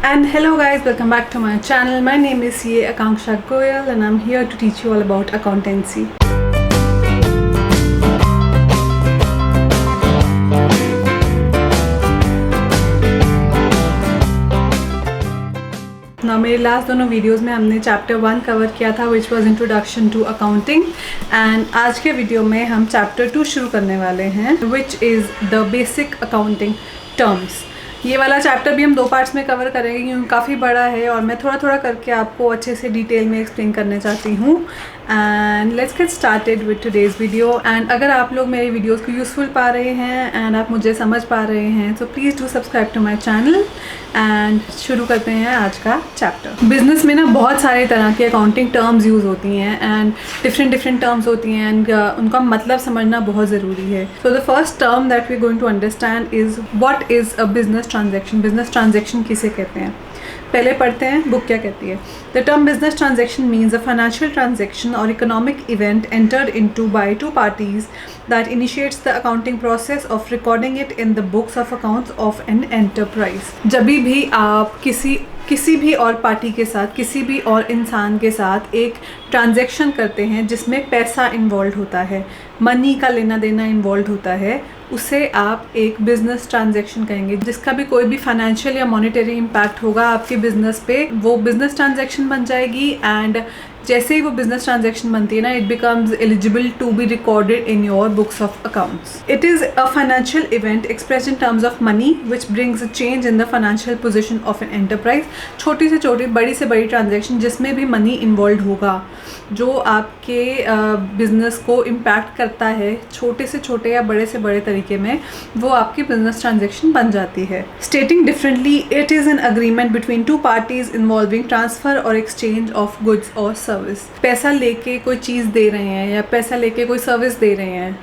And hello guys, welcome back to my channel. My name is CA Akanksha Goyal and I'm here to teach you all about accountancy. ना मेरे last दोनों videos में हमने chapter 1 cover किया था which was introduction to accounting, and आज के video में हम चैप्टर 2 शुरू करने वाले हैं which is the basic accounting terms. ये वाला चैप्टर भी हम 2 पार्ट्स में कवर करेंगे क्योंकि काफ़ी बड़ा है और मैं थोड़ा थोड़ा करके आपको अच्छे से डिटेल में एक्सप्लेन करने चाहती हूँ। And let's get started with today's video. And अगर आप लोग मेरी वीडियोस को यूज़फुल पा रहे हैं एंड आप मुझे समझ पा रहे हैं तो please do subscribe to my channel. And शुरू करते हैं आज का चैप्टर। बिजनेस में ना बहुत सारे तरह के अकाउंटिंग टर्म्स यूज़ होती हैं एंड डिफरेंट टर्म्स होती हैं एंड उनका मतलब समझना बहुत ज़रूरी है। So the first term that we are going to understand is what is a business transaction. Business transaction किसे कहते हैं, पहले पढ़ते हैं बुक क्या कहती है। The term business transaction means a financial transaction और economic event entered into by two parties that initiates the accounting process of recording it in the books of accounts of an enterprise. जब भी आप किसी भी और party के साथ, किसी भी और इंसान के साथ एक ट्रांजैक्शन करते हैं जिसमें पैसा इन्वॉल्व होता है, मनी का लेना देना इन्वॉल्व होता है, उसे आप एक बिजनेस ट्रांजैक्शन कहेंगे। जिसका भी कोई भी फाइनेंशियल या मॉनेटरी इम्पैक्ट होगा आपके बिजनेस पे, वो बिजनेस ट्रांजैक्शन बन जाएगी। एंड जैसे ही वो बिजनेस ट्रांजैक्शन बनती है ना, it becomes eligible to be recorded in your books of accounts. It is a financial event express in terms of money which brings a change in the financial position of an enterprise. छोटी से छोटी, बड़ी से बड़ी transaction जिसमें भी money involve होगा, जो आपके बिजनेस को इम्पैक्ट करता है, छोटे से छोटे या बड़े से बड़े तरीके में, वो आपकी बिजनेस ट्रांजैक्शन बन जाती है। स्टेटिंग differently, it is an agreement between two parties involving transfer और एक्सचेंज ऑफ गुड्स और सर्विस। पैसा लेके कोई चीज़ दे रहे हैं या पैसा लेके कोई सर्विस दे रहे हैं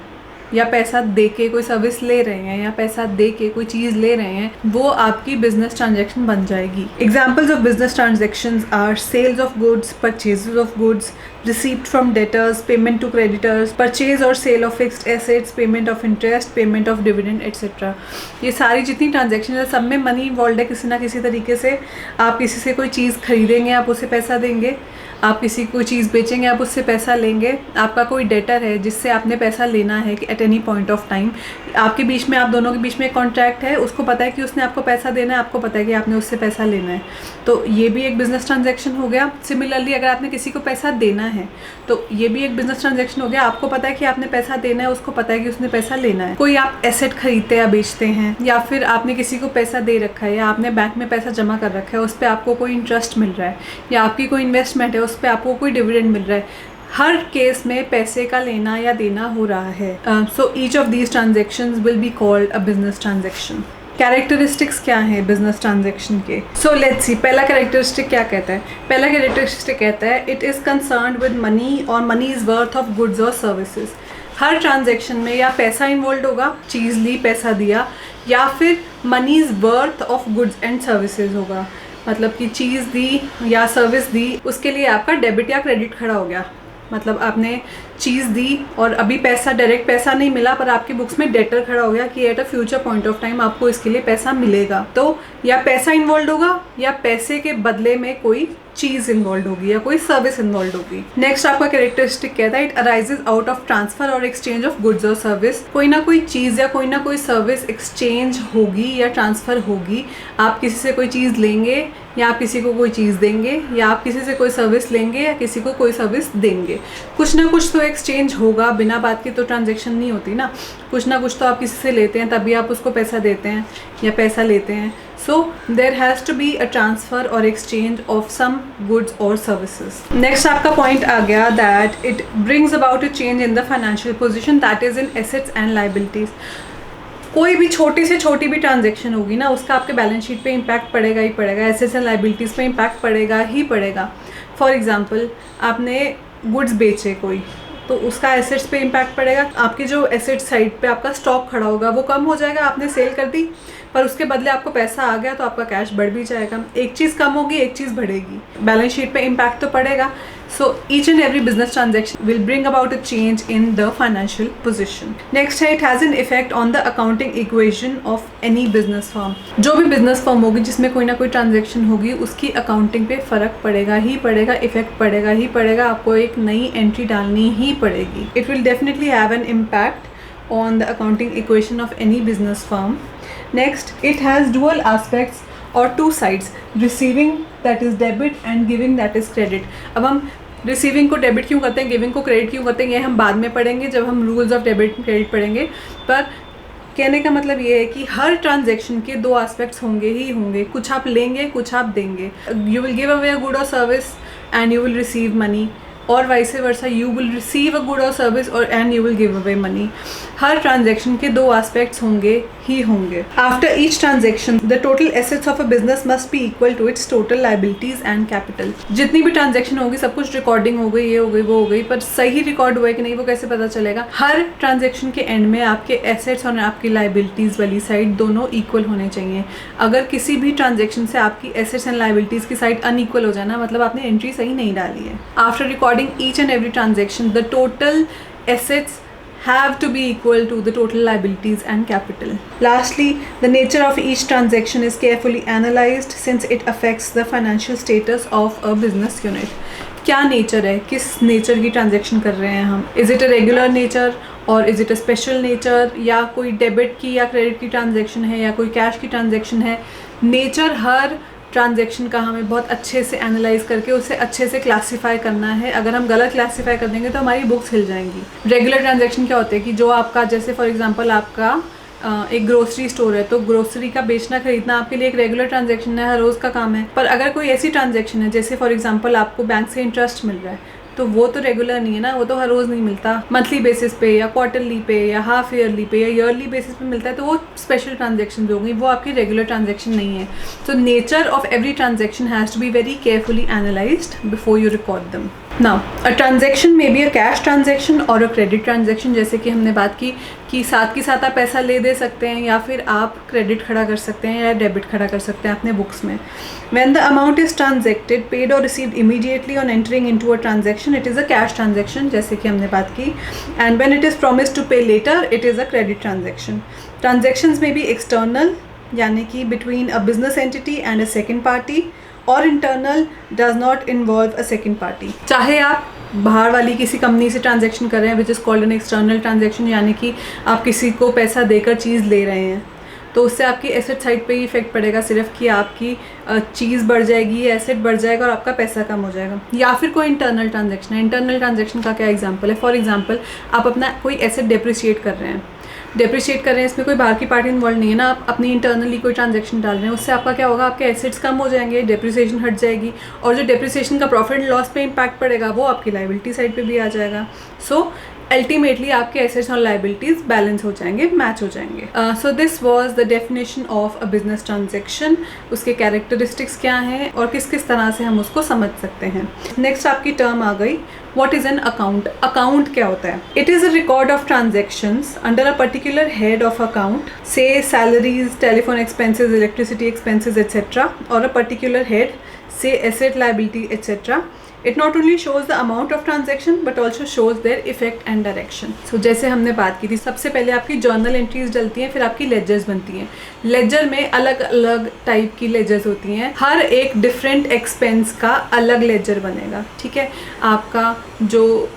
या पैसा दे के कोई सर्विस ले रहे हैं या पैसा दे के कोई चीज़ ले रहे हैं, वो आपकी बिजनेस ट्रांजैक्शन बन जाएगी। Examples of business transactions are sales of goods, purchases of goods, receipt from debtors, payment to creditors, purchase और sale of fixed assets, payment of interest, payment of dividend etcetera. ये सारी जितनी transaction है सब में money involve है किसी ना किसी तरीके से। आप किसी से कोई चीज़ खरीदेंगे, आप उसे पैसा देंगे, आप किसी को चीज़ बेचेंगे, आप उससे पैसा लेंगे, आपका कोई डेटर है जिससे आपने पैसा लेना है कि at any point of time आपके बीच में, आप दोनों के बीच में एक कॉन्ट्रैक्ट है, उसको पता है कि उसने आपको पैसा देना है, आपको पता है कि आपने उससे पैसा लेना है, तो ये भी एक बिजनेस ट्रांजैक्शन हो गया। सिमिलरली अगर आपने किसी को पैसा देना है तो ये भी एक बिजनेस ट्रांजैक्शन हो गया। आपको पता है कि आपने पैसा देना है, उसको पता है कि उसने पैसा लेना है। कोई आप एसेट खरीदते या बेचते हैं, या फिर आपने किसी को पैसा दे रखा है या आपने बैंक में पैसा जमा कर रखा है, उस पर आपको कोई इंटरेस्ट मिल रहा है, या आपकी कोई इन्वेस्टमेंट है उस पर आपको कोई डिविडेंड मिल रहा है, हर केस में पैसे का लेना या देना हो रहा है। So each of these transactions will be called a business transaction. Characteristics क्या है बिजनेस ट्रांजैक्शन के? सो लेट्स सी, पहला कैरेक्टरिस्टिक क्या कहता है? पहला कैरेक्टरिस्टिक कहता है it is concerned with money और money is worth of goods और सर्विसेज। हर ट्रांजैक्शन में या पैसा इन्वॉल्व होगा, चीज़ ली, पैसा दिया, या फिर money is worth of goods and services होगा, मतलब कि चीज़ दी या सर्विस दी, उसके लिए आपका डेबिट या क्रेडिट खड़ा हो गया। मतलब आपने चीज़ दी और अभी पैसा, डायरेक्ट पैसा नहीं मिला, पर आपकी बुक्स में डेटर खड़ा हो गया कि at a future point of time आपको इसके लिए पैसा मिलेगा। तो या पैसा इन्वॉल्व होगा या पैसे के बदले में कोई चीज़ इन्वॉल्व होगी या कोई सर्विस इन्वॉल्व होगी। नेक्स्ट आपका कैरेक्टरिस्टिक कहता है it arises out of transfer और एक्सचेंज ऑफ गुड्स और सर्विस। कोई ना कोई चीज़ या कोई ना कोई सर्विस एक्सचेंज होगी या ट्रांसफ़र होगी। आप किसी से कोई चीज़ लेंगे या आप किसी को कोई चीज़ देंगे, या आप किसी से कोई सर्विस लेंगे या किसी को कोई सर्विस देंगे। कुछ ना कुछ तो एक्सचेंज होगा, बिना बात की तो ट्रांजैक्शन नहीं होती ना। कुछ ना कुछ तो आप किसी से लेते हैं तभी आप उसको पैसा देते हैं या पैसा लेते हैं। So there has to be a transfer or exchange of some goods or services. Next आपका point आ गया that it brings about a change in the financial position that is in assets and liabilities. कोई भी छोटी से छोटी भी transaction होगी ना, उसका आपके बैलेंस शीट पे इम्पैक्ट पड़ेगा ही पड़ेगा, एसेट्स एंड लाइबिलिटीज़ पे इम्पैक्ट पड़ेगा ही पड़ेगा। फॉर एग्जांपल आपने गुड्स बेचे कोई, तो उसका एसेट्स पे इम्पैक्ट पड़ेगा। आपकी जो एसेट साइड पे आपका स्टॉक खड़ा होगा वो कम हो जाएगा, आपने सेल कर दी, पर उसके बदले आपको पैसा आ गया तो आपका कैश बढ़ भी जाएगा। एक चीज़ कम होगी, एक चीज़ बढ़ेगी, बैलेंस शीट पे इम्पैक्ट तो पड़ेगा। So each and every business transaction will bring about a change in the financial position. Next है, it has an effect on the accounting equation of any business firm. जो भी business firm होगी जिसमें कोई ना कोई transaction होगी, उसकी accounting पे फ़र्क पड़ेगा ही पड़ेगा, effect पड़ेगा ही पड़ेगा, आपको एक नई entry डालनी ही पड़ेगी. It will definitely have an impact on the accounting equation of any business firm. Next, it has dual aspects or two sides, receiving that is debit and giving that is credit. अब हम receiving को debit क्यों करते हैं, giving को credit क्यों करते हैं, ये हम बाद में पढ़ेंगे जब हम रूल्स ऑफ डेबिट क्रेडिट पढ़ेंगे. पर कहने का मतलब ये है कि हर ट्रांजैक्शन के दो एस्पेक्ट्स होंगे ही होंगे. कुछ आप लेंगे, कुछ आप देंगे. You will give away a good और service and you will receive money, और vice versa you will receive a good और सर्विस और and you will give away money. हर ट्रांजैक्शन के दो एस्पेक्ट्स होंगे ही होंगे. After each transaction the total assets of a business must be equal to its total liabilities and capital. जितनी भी ट्रांजैक्शन होगी सब कुछ रिकॉर्डिंग हो गई, ये हो गई, वो हो गई, पर सही रिकॉर्ड हुआ है कि नहीं वो कैसे पता चलेगा. हर ट्रांजैक्शन के एंड में आपके एसेट्स और आपकी लाइबिलिटीज वाली साइड दोनों इक्वल होने चाहिए. अगर किसी भी ट्रांजैक्शन से आपकी एसेट्स एंड लाइबिलिटीज की साइड अनइक्वल हो जाए ना, मतलब आपने एंट्री सही नहीं डाली है. After recording each and every transaction, the total assets have to be equal to the total liabilities and capital. Lastly, the nature of each transaction is carefully analyzed since it affects the financial status of a business unit. क्या nature है, किस nature की transaction कर रहे हैं हम. Is it a regular nature और is it a special nature, या कोई डेबिट की या क्रेडिट की ट्रांजेक्शन है या कोई कैश की ट्रांजेक्शन है. नेचर हर ट्रांजैक्शन का हमें बहुत अच्छे से एनालाइज करके उसे अच्छे से क्लासीफाई करना है. अगर हम गलत क्लासीफाई कर देंगे तो हमारी बुक्स हिल जाएंगी. रेगुलर ट्रांजैक्शन क्या होते हैं कि जो आपका, जैसे फॉर एग्जांपल आपका एक ग्रोसरी स्टोर है, तो ग्रोसरी का बेचना खरीदना आपके लिए एक रेगुलर ट्रांजैक्शन है, हर रोज़ का काम है. पर अगर कोई ऐसी ट्रांजैक्शन है जैसे फॉर एग्जांपल आपको बैंक से इंटरेस्ट मिल रहा है, तो वो तो रेगुलर नहीं है ना, वो तो हर रोज़ नहीं मिलता. मंथली बेसिस पे या क्वार्टरली पे या हाफ ईयरली पे या ईयरली बेसिस पे मिलता है, तो वो स्पेशल ट्रांजैक्शन होंगी, वो आपकी रेगुलर ट्रांजैक्शन नहीं है. तो nature of every transaction has to be very carefully analysed before you record them. Now a transaction may be a cash transaction or a credit transaction. जैसे कि हमने बात की कि साथ के साथ आप पैसा ले दे सकते हैं या फिर आप क्रेडिट खड़ा कर सकते हैं या डेबिट खड़ा कर सकते हैं अपने बुक्स में. When the amount is transacted, paid or received immediately on entering into a transaction, it is a cash transaction, जैसे कि हमने बात की. And when it is promised to pay later, it is a credit transaction. Transactions may be external, यानी कि between a business entity and a second party, और internal does not involve a second party. चाहे आप बाहर वाली किसी company से transaction कर रहे हैं, which is called an external transaction, यानी कि आप किसी को पैसा देकर चीज़ ले रहे हैं, तो उससे आपकी एसेट साइड पे ही इफेक्ट पड़ेगा सिर्फ कि आपकी चीज़ बढ़ जाएगी, एसेट बढ़ जाएगा और आपका पैसा कम हो जाएगा. या फिर कोई इंटरनल ट्रांजैक्शन है. इंटरनल ट्रांजैक्शन का क्या एग्जांपल है? फॉर एग्जांपल आप अपना कोई एसेट डेप्रिशिएट कर रहे हैं, इसमें कोई बाहर की पार्टी इन्वॉल्व नहीं है ना, आप अपनी इंटरनली कोई ट्रांजैक्शन डाल रहे हैं, उससे आपका क्या होगा, आपके एसेट्स कम हो जाएंगे, डेप्रिसिएशन हट जाएगी, और जो डेप्रिसिएशन का प्रॉफिट एंड लॉस पे इम्पैक्ट पड़ेगा वो आपकी लाइबिलिटी साइड पे भी आ जाएगा. सो अल्टीमेटली आपके एसेट्स और लाइबिलिटीज बैलेंस हो जाएंगे, मैच हो जाएंगे. So this was the definition of a business transaction. उसके कैरेक्टरिस्टिक्स क्या हैं और किस किस तरह से हम उसको समझ सकते हैं. नेक्स्ट आपकी टर्म आ गई, what is an account. Account क्या होता है? It is a record of transactions under a particular head of account, say salaries, telephone expenses, electricity expenses etcetera, और a particular head, say asset, liability etcetera. It not only shows the amount of transaction but also shows their effect and direction. So जैसे हमने बात की थी, सबसे पहले आपकी journal entries डलती हैं, फिर आपकी लेजर्स बनती हैं. लेजर में अलग अलग टाइप की लेजर्स होती हैं, हर एक डिफरेंट एक्सपेंस का अलग लेजर बनेगा. ठीक है, आपका जो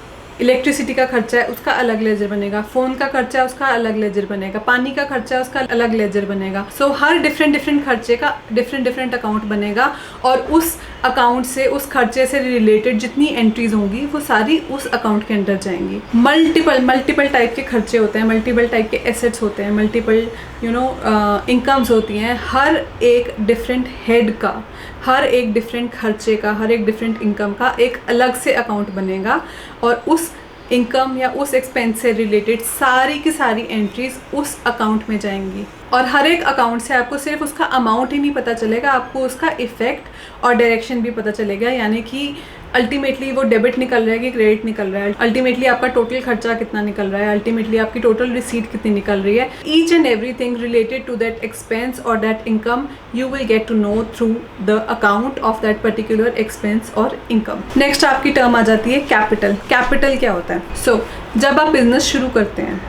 इलेक्ट्रिसिटी का खर्चा है उसका अलग लेजर बनेगा, फ़ोन का खर्चा है उसका अलग लेजर बनेगा, पानी का खर्चा है उसका अलग लेजर बनेगा. सो हर डिफरेंट खर्चे का डिफरेंट अकाउंट बनेगा, और उस अकाउंट से, उस खर्चे से रिलेटेड जितनी एंट्रीज होंगी वो सारी उस अकाउंट के अंदर जाएंगी. मल्टीपल टाइप के खर्चे होते हैं, मल्टीपल टाइप के एसेट्स होते हैं, मल्टीपल इनकम्स होती हैं. हर एक डिफरेंट हेड का, हर एक डिफरेंट खर्चे का, हर एक डिफरेंट इनकम का एक अलग से अकाउंट बनेगा, और उस इनकम या उस एक्सपेंस से रिलेटेड सारी की सारी एंट्रीज उस अकाउंट में जाएंगी. और हर एक अकाउंट से आपको सिर्फ उसका अमाउंट ही नहीं पता चलेगा, आपको उसका इफेक्ट और डायरेक्शन भी पता चलेगा, यानी कि अल्टीमेटली वो डेबिट निकल रहा है कि क्रेडिट निकल रहा है, अल्टीमेटली आपका टोटल खर्चा कितना निकल रहा है, अल्टीमेटली आपकी टोटल रिसीट कितनी निकल रही है। Each and everything related to that expense और that income you will get to know through the account of that particular expense और इनकम। नेक्स्ट आपकी टर्म आ जाती है कैपिटल। कैपिटल क्या होता है? सो जब आप बिजनेस शुरू करते हैं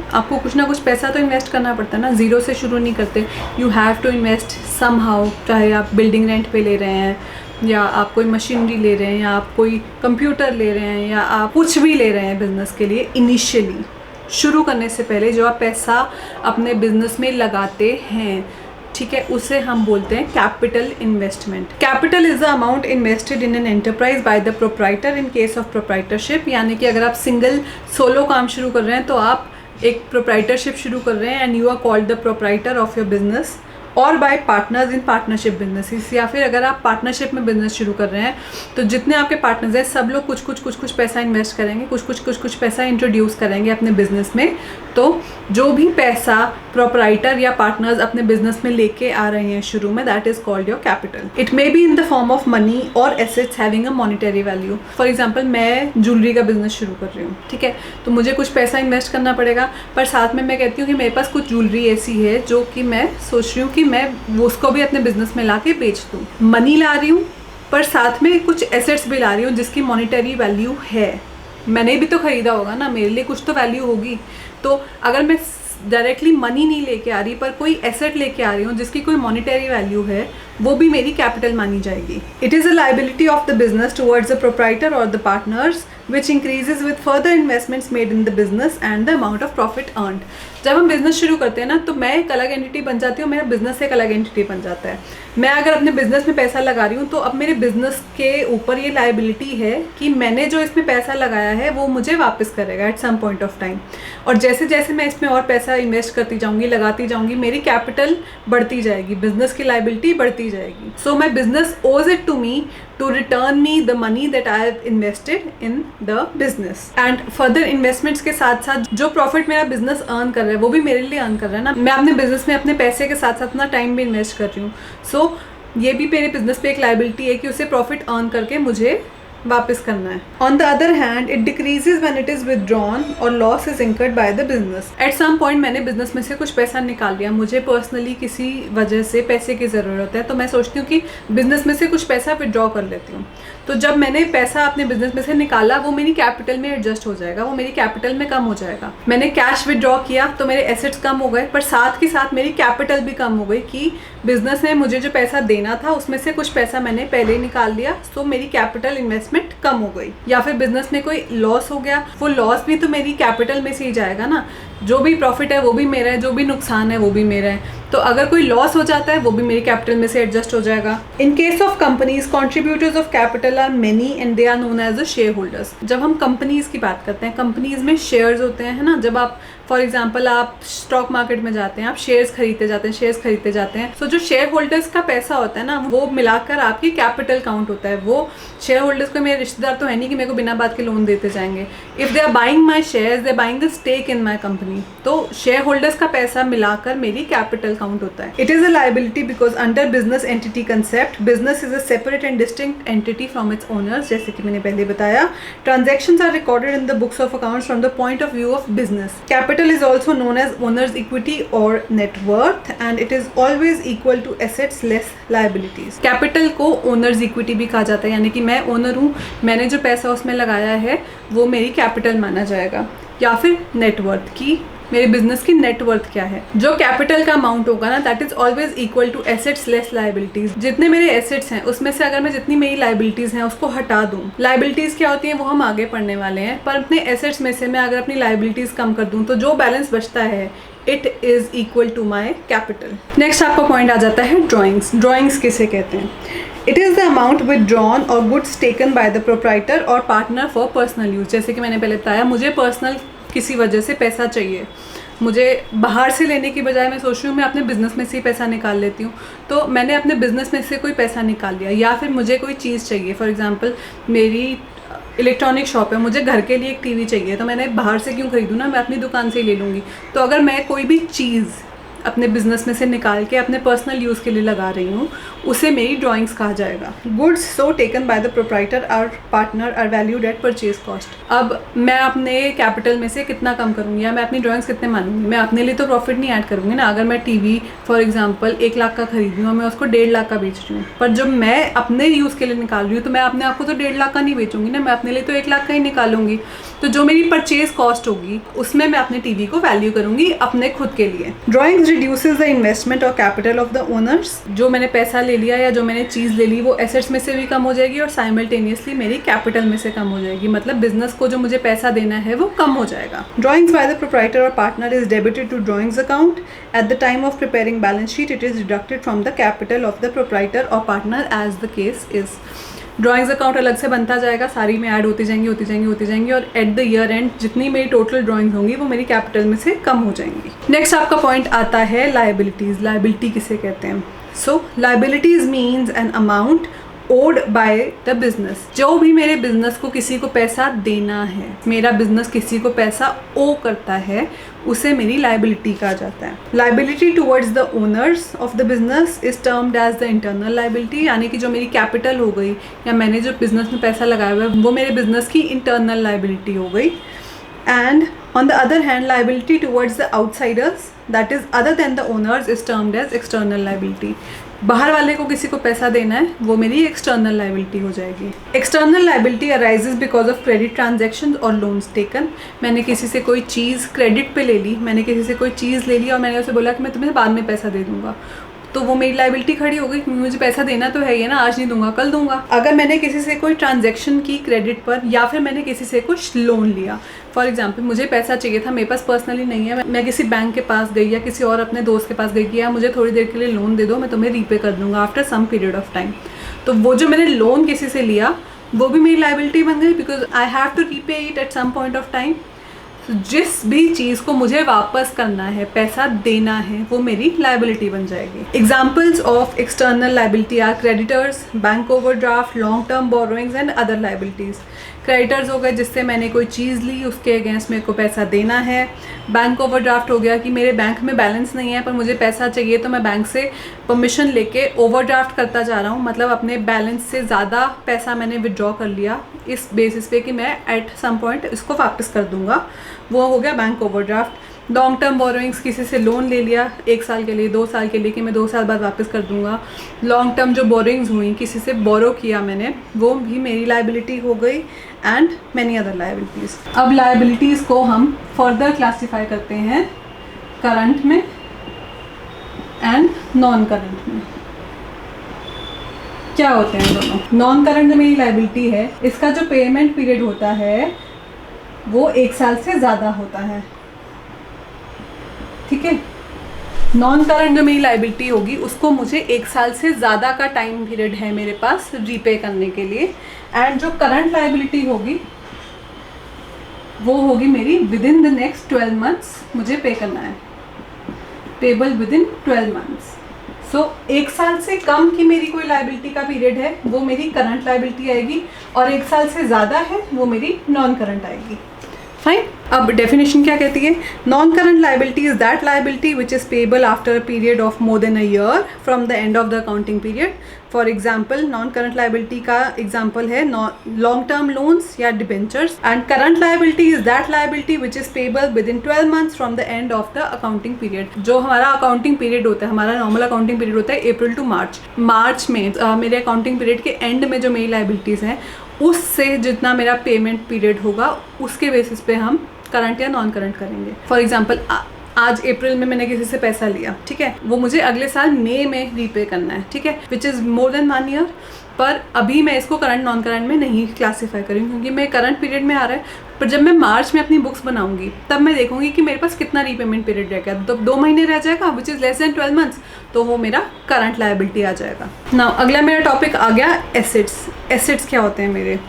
आपको कुछ ना कुछ पैसा तो इन्वेस्ट करना पड़ता है ना, ज़ीरो से शुरू नहीं करते। You have to invest somehow, चाहे आप बिल्डिंग रेंट पे ले रहे हैं या आप कोई मशीनरी ले रहे हैं या आप कोई कंप्यूटर ले रहे हैं या आप कुछ भी ले रहे हैं बिज़नेस के लिए। इनिशियली शुरू करने से पहले जो आप पैसा अपने बिजनेस में लगाते हैं, ठीक है, उसे हम बोलते हैं capital investment. Capital is the amount invested in an enterprise bye the proprietor in case of proprietorship, यानी कि अगर आप सिंगल सोलो काम शुरू कर रहे हैं तो आप एक प्रोप्राइटरशिप शुरू कर रहे हैं and you are called the proprietor of your business, और by partners in partnership businesses. या फिर अगर आप पार्टनरशिप में बिजनेस शुरू कर रहे हैं तो जितने आपके पार्टनर्स हैं सब लोग कुछ पैसा इन्वेस्ट करेंगे, कुछ पैसा इंट्रोड्यूस करेंगे अपने बिजनेस में। तो जो भी पैसा प्रोप्राइटर या पार्टनर्स अपने बिजनेस में लेके आ रहे हैं शुरू में, that is called your capital. It may be in the form of money और assets having a monetary value. For example मैं ज्वेलरी का बिजनेस शुरू कर रही हूँ, ठीक है, तो मुझे कुछ पैसा इन्वेस्ट करना पड़ेगा, पर साथ में मैं कहती हूँ कि मेरे पास कुछ ज्वेलरी ऐसी है जो कि मैं सोच रही हूँ कि मैं वो उसको भी अपने बिजनेस में ला के बेच दूँ। मनी ला रही हूँ पर साथ में कुछ एसेट्स भी ला रही हूँ जिसकी मॉनिटरी वैल्यू है। मैंने भी तो खरीदा होगा ना, मेरे लिए कुछ तो वैल्यू होगी। तो अगर मैं डायरेक्टली मनी नहीं लेके आ रही पर कोई एसेट लेके आ रही हूँ जिसकी कोई मॉनिटरी वैल्यू है, वो भी मेरी कैपिटल मानी जाएगी। It is a liability of the business towards the proprietor और the partners which increases with further investments made in the business and the amount of profit earned। जब हम बिजनेस शुरू करते हैं ना तो मैं एक अलग एंटिटी बन जाती हूँ, मेरा बिजनेस एक अलग एंटिटी बन जाता है। मैं अगर अपने बिजनेस में पैसा लगा रही हूँ तो अब मेरे बिजनेस के ऊपर ये लाइबिलिटी है कि मैंने जो इसमें पैसा लगाया है वो मुझे वापस करेगा at some point of time. और जैसे जैसे मैं इसमें और पैसा इन्वेस्ट करती जाऊँगी, लगाती जाऊँगी, मेरी कैपिटल बढ़ती जाएगी, बिजनेस की लाइबिलिटी बढ़ती जाएगी। So my business owes it to me to return me the money that I have invested in the business। and further investments के साथ साथ जो प्रॉफिट मेरा बिजनेस अर्न कर रहा है वो भी मेरे लिए अर्न कर रहा है ना। मैं अपने बिजनेस में अपने पैसे के साथ साथ अपना टाइम भी इन्वेस्ट कर रही हूँ। सो ये भी मेरे बिजनेस पे एक लाइबिलिटी है कि उसे प्रॉफिट अर्न करके मुझे वापस करना है। On the other hand it decreases when it is withdrawn और loss is incurred by the business. At some point मैंने बिजनेस में से कुछ पैसा निकाल लिया, मुझे पर्सनली किसी वजह से पैसे की ज़रूरत है, तो मैं सोचती हूँ कि बिजनेस में से कुछ पैसा विदड्रॉ कर लेती हूँ। तो जब मैंने पैसा अपने बिजनेस में से निकाला वो मेरी कैपिटल में एडजस्ट हो जाएगा, वो मेरी कैपिटल में कम हो जाएगा। मैंने कैश विदड्रॉ किया तो मेरे एसेट्स कम हो गए, पर साथ के साथ मेरी कैपिटल भी कम हो गई कि बिजनेस में मुझे जो पैसा देना था उसमें से कुछ पैसा मैंने पहले ही निकाल लिया, तो मेरी कैपिटल इन्वेस्टमेंट कम हो गई। या फिर बिजनेस में कोई लॉस हो गया, वो लॉस भी तो मेरी कैपिटल में से ही जाएगा ना। जो भी प्रॉफिट है वो भी मेरा है, जो भी नुकसान है वो भी मेरा है। तो अगर कोई लॉस हो जाता है वो भी मेरी कैपिटल में से एडजस्ट हो जाएगा। In case of companies contributors of capital are many and they are known as the share holders. जब हम कंपनीज की बात करते हैं, कंपनीज में शेयर्स होते हैं, है ना। जब आप फॉर एग्जाम्पल आप स्टॉक मार्केट में जाते हैं, आप शेयर्स खरीदते जाते हैं। सो जो शेयर होल्डर्स का पैसा होता है ना, वो मिलाकर आपकी कैपिटल काउंट होता है। वो शेयर होल्डर्स को मेरे रिश्तेदार तो है नहीं कि मेरे को बिना बात के लोन देते जाएंगे। If they are buying my shares, they are buying the stake in my company. तो शेयर होल्डर्स का पैसा मिलाकर मेरी कैपिटल काउंट होता है। It is a liability because under business entity concept business is a separate and distinct entity from its owners. जैसे कि मैंने पहले बताया, transactions are recorded in the books of accounts from the point of view of business. Capital is also known as owner's equity or net worth and it is always equal to assets less liabilities। Capital को owner's equity भी कहा जाता है, यानी कि मैं owner हूँ, मैंने जो पैसा उसमें लगाया है वो मेरी कैपिटल माना जाएगा। या फिर नेटवर्थ की, मेरे बिजनेस की नेटवर्थ क्या है। जो कैपिटल का अमाउंट होगा ना, that is always equal to assets less liabilities. जितने मेरे एसेट्स हैं उसमें से अगर मैं जितनी मेरी लाइबिलिटीज हैं उसको हटा दूं, लाइबिलिटीज क्या होती हैं वो हम आगे पढ़ने वाले हैं, पर अपने एसेट्स में से मैं अगर अपनी लाइबिलिटीज कम कर दूं तो जो बैलेंस बचता है it is equal to my capital. Next आपका पॉइंट आ जाता है ड्रॉइंग्स। ड्रॉइंग्स किसे कहते हैं? It is the amount withdrawn और goods taken by the proprietor और पार्टनर फॉर पर्सनल यूज। जैसे कि मैंने पहले बताया, मुझे पर्सनल किसी वजह से पैसा चाहिए, मुझे बाहर से लेने की बजाय मैं सोच रही हूँ मैं अपने बिजनेस में से ही पैसा निकाल लेती हूँ। तो मैंने अपने बिजनेस में से कोई पैसा निकाल लिया। या फिर मुझे कोई चीज़ चाहिए, फॉर एग्जांपल मेरी इलेक्ट्रॉनिक शॉप है, मुझे घर के लिए एक टीवी चाहिए, तो मैंने बाहर से क्यों खरीदूँ ना, मैं अपनी दुकान से ही ले लूँगी। तो अगर मैं कोई भी चीज़ अपने बिजनेस में से निकाल के अपने पर्सनल यूज़ के लिए लगा रही हूँ, उसे मेरी ड्राइंग्स कहा जाएगा। Goods so taken by the proprietor और partner are valued at purchase cost. अब मैं अपने कैपिटल में से कितना कम करूँगी या मैं अपनी ड्राइंग्स कितने मानूंगी? मैं अपने लिए तो प्रॉफिट नहीं ऐड करूँगी ना। अगर मैं टीवी फॉर एग्जांपल 1 लाख का खरीद रही हूँ और मैं उसको 1.5 लाख का बेच रही हूँ, पर जब मैं अपने यूज़ के लिए निकाल रही हूँ तो मैं अपने आप को तो 1.5 लाख का नहीं बेचूंगी ना, मैं अपने लिए तो 1 लाख का ही निकालूंगी। तो जो मेरी परचेज कॉस्ट होगी उसमें मैं अपने टीवी को वैल्यू करूंगी अपने खुद के लिए। ड्राइंग्स रिड्यूसेस द इन्वेस्टमेंट और कैपिटल ऑफ द ओनर्स। जो मैंने पैसा ले लिया या जो मैंने चीज़ ले ली वो एसेट्स में से भी कम हो जाएगी और साइमल्टेनियसली मेरी कैपिटल में से कम हो जाएगी, मतलब बिजनेस को जो मुझे पैसा देना है वो कम हो जाएगा। ड्राइंग्स बाय द प्रोप्राइटर और partner is debited to drawings account at the time of preparing balance sheet. It is deducted from the capital of the proprietor और partner as the case is. Drawings account अलग से बनता जाएगा, सारी में add होती जाएंगी और एट द ईयर एंड जितनी मेरी टोटल ड्राइंग्स होंगी वो मेरी कैपिटल में से कम हो जाएंगी। नेक्स्ट आपका पॉइंट आता है लायबिलिटीज़। लायबिलिटी किसे कहते हैं? So liabilities means an amount owed by the business. जो भी मेरे बिजनेस को किसी को पैसा देना है, मेरा बिजनेस किसी को पैसा ओ करता है, उसे मेरी लायबिलिटी कहा जाता है। Liability towards the owners of the business is termed as the internal liability, यानी कि जो मेरी कैपिटल हो गई या मैंने जो बिजनेस में पैसा लगाया हुआ है वो मेरे बिजनेस की इंटरनल लायबिलिटी हो गई। And on the other hand, liability towards the outsiders, that is other than the owners, is termed as external liability. बाहर वाले को किसी को पैसा देना है वो मेरी एक्सटर्नल लायबिलिटी हो जाएगी। External liability arises because of credit transactions और लोन्स टेकन। मैंने किसी से कोई चीज़ क्रेडिट पे ले ली, मैंने किसी से कोई चीज़ ले ली और मैंने उसे बोला कि मैं तुम्हें बाद में पैसा दे दूंगा, तो वो मेरी लायबिलिटी खड़ी हो गई, मुझे पैसा देना तो है ही ना, आज नहीं दूंगा कल दूंगा। अगर मैंने किसी से कोई ट्रांजैक्शन की क्रेडिट पर या फिर मैंने किसी से कुछ लोन लिया, फॉर एग्जांपल मुझे पैसा चाहिए था, मेरे पास पर्सनली नहीं है, मैं किसी बैंक के पास गई या किसी और अपने दोस्त के पास गई कि यार मुझे थोड़ी देर के लिए लोन दे दो, मैं तुम्हें रीपे कर दूंगा after some period of time, तो वो जो मैंने लोन किसी से लिया वो भी मेरी लायबिलिटी बन गई because I have to repay it at some point of time. जिस भी चीज़ को मुझे वापस करना है, पैसा देना है, वो मेरी लायबिलिटी बन जाएगी। Examples of external liability are creditors, bank overdraft, long term borrowings and other liabilities. Creditors हो गए जिससे मैंने कोई चीज़ ली उसके अगेंस्ट मेरे को पैसा देना है। बैंक ओवरड्राफ्ट हो गया कि मेरे बैंक में बैलेंस नहीं है पर मुझे पैसा चाहिए तो मैं बैंक से परमिशन लेके ओवरड्राफ्ट करता जा रहा हूँ, मतलब अपने बैलेंस से ज़्यादा पैसा मैंने विड्रॉ कर लिया इस बेसिस पे कि मैं एट सम पॉइंट इसको वापस कर दूँगा, वो हो गया bank overdraft. Long term borrowings, किसी से लोन ले लिया 1 साल के लिए 2 साल के लिए कि मैं 2 साल बाद वापस कर दूंगा। लॉन्ग टर्म जो बोरोइंग्स हुई, किसी से बोरो किया मैंने, वो भी मेरी लायबिलिटी हो गई एंड मैनी अदर लायबिलिटीज़। अब लायबिलिटीज़ को हम फर्दर क्लासीफाई करते हैं करंट में एंड नॉन करंट में। क्या होते हैं दोनों? नॉन करंट जो मेरी लायबिलिटी है इसका जो पेमेंट पीरियड होता है वो 1 साल से ज़्यादा होता है, ठीक है। नॉन करंट जो मेरी लायबिलिटी होगी उसको मुझे 1 साल से ज़्यादा का टाइम पीरियड है मेरे पास रीपे करने के लिए, एंड जो करंट लायबिलिटी होगी वो होगी मेरी with in the next 12 months मुझे पे करना है, पेबल विद इन 12 मंथ्स। सो 1 साल से कम की मेरी कोई लायबिलिटी का पीरियड है वो मेरी करंट लायबिलिटी आएगी और 1 साल से ज़्यादा है वो मेरी नॉन करंट आएगी। फाइन। अब डेफिनेशन क्या कहती है? Non current liability is that liability which is payable after a period of more than a year from the end of the accounting period. For example non current liability का example है long term loans या debentures, and current liability is that liability which is payable with in 12 months from the end of the accounting period. जो हमारा accounting period होता है, हमारा normal accounting period होता है अप्रैल टू मार्च में मेरे अकाउंटिंग पीरियड के एंड में जो मेरी लायबिलिटीज़ हैं उससे जितना मेरा पेमेंट पीरियड होगा उसके बेसिस पे हम करंट या नॉन करंट करेंगे। फॉर एग्जाम्पल आज अप्रैल में मैंने किसी से पैसा लिया, ठीक है, वो मुझे अगले साल मई में रीपे करना है, ठीक है, which is more than 1 year. पर अभी मैं इसको करंट नॉन करंट में नहीं क्लासीफाई करूँगी क्योंकि मैं करंट पीरियड में आ रहा है, पर जब मैं मार्च में अपनी बुक्स बनाऊंगी तब मैं देखूंगी कि मेरे पास कितना रीपेमेंट पीरियड रह गया, तो 2 महीने रह जाएगा which is less than 12 months, तो वो मेरा करंट लायबिलिटी आ जाएगा। नाउ अगला मेरा टॉपिक आ गया एसेट्स। एसेट्स क्या होते हैं मेरे?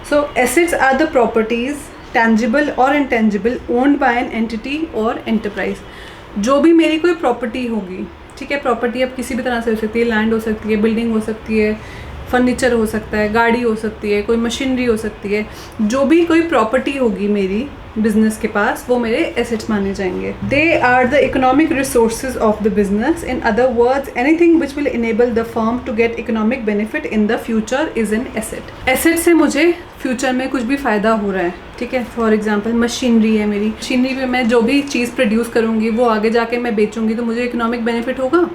So assets are the properties tangible और intangible owned by an entity और एंटरप्राइज। जो भी मेरी कोई प्रॉपर्टी होगी, ठीक है, प्रॉपर्टी अब किसी भी तरह से हो सकती है, लैंड हो सकती है, बिल्डिंग हो सकती है, फर्नीचर हो सकता है, गाड़ी हो सकती है, कोई मशीनरी हो सकती है, जो भी कोई प्रॉपर्टी होगी मेरी बिजनेस के पास, वो मेरे एसेट्स माने जाएंगे. They are the economic resources of the business. In other words, anything which will enable the firm to get economic benefit in the future is an asset. Asset से मुझे future में कुछ भी फ़ायदा हो रहा है, ठीक है. फॉर एग्जांपल मशीनरी है मेरी, मशीनरी पे मैं जो भी चीज़ प्रोड्यूस करूँगी वो आगे जाके मैं बेचूंगी तो मुझे इकोनॉमिक बेनिफिट होगा,